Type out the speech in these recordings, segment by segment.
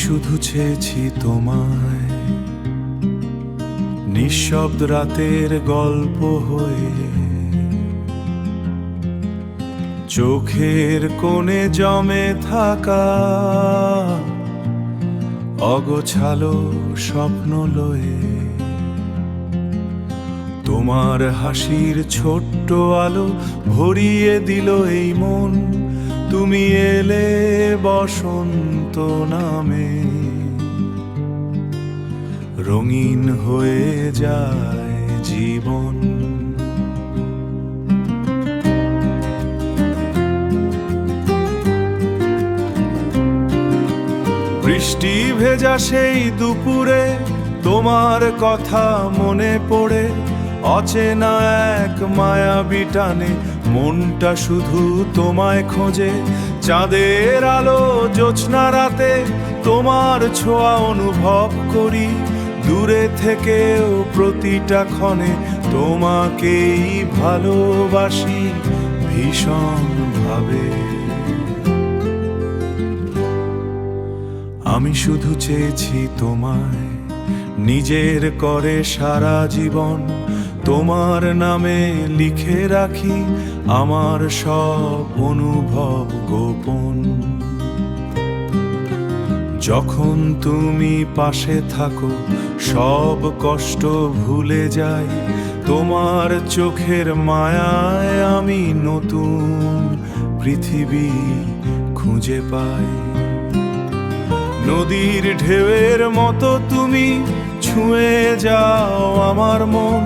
শুধু চেয়েছি তোমায় নিঃশব্দ রাতের গল্প হয়ে, চোখের কোণে জমে থাকা অগোছালো স্বপ্ন লয়ে। তোমার হাসির ছোট্ট আলো ভরিয়ে দিল এই মন, তুমি এলে বসন্ত নামে, রঙিন হয়ে যায় জীবন। বৃষ্টি ভেজা সেই দুপুরে তোমার কথা মনে পড়ে, অচেনা এক মায়াবী টানে মনটা শুধু তোমায় খোঁজে। চাঁদের আলো জ্যোৎস্না রাতে তোমার ছোঁয়া অনুভব করি, দূরে থেকেও প্রতিটা ক্ষণে তোমাকেই ভালোবাসি ভীষণ ভাবে। আমি শুধু চেয়েছি তোমায় নিজের করে সারা জীবন, তোমার নামে লিখে রাখি আমার সব অনুভব গোপন। যখন তুমি পাশে থাকো সব কষ্ট ভুলে যাই, তোমার চোখের মায়ায় আমি নতুন পৃথিবী খুঁজে পাই। নদীর ঢেউয়ের মতো তুমি ছুঁয়ে যাও আমার মন,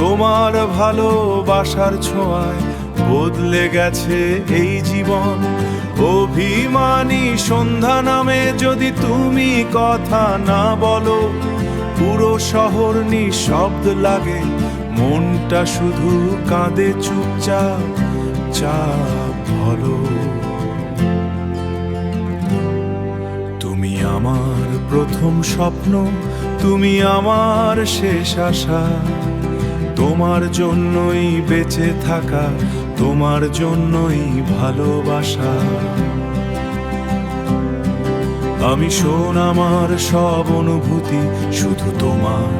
তোমার ভালোবাসার ছোঁয়ায় বদলে গেছে এই জীবন। অভিমানী সন্ধ্যা নামে যদি তুমি কথা না বলো, পুরো শহর নিঃশব্দ লাগে, মনটা শুধু কাঁদে চুপচাপ চাপ বলো। তুমি আমার প্রথম স্বপ্ন, তুমি আমার শেষ আশা, তোমার জন্যই বেঁচে থাকা, তোমার জন্যই ভালোবাসা। আমি শোন আমার সব অনুভূতি শুধু তোমার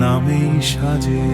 নামেই সাজে।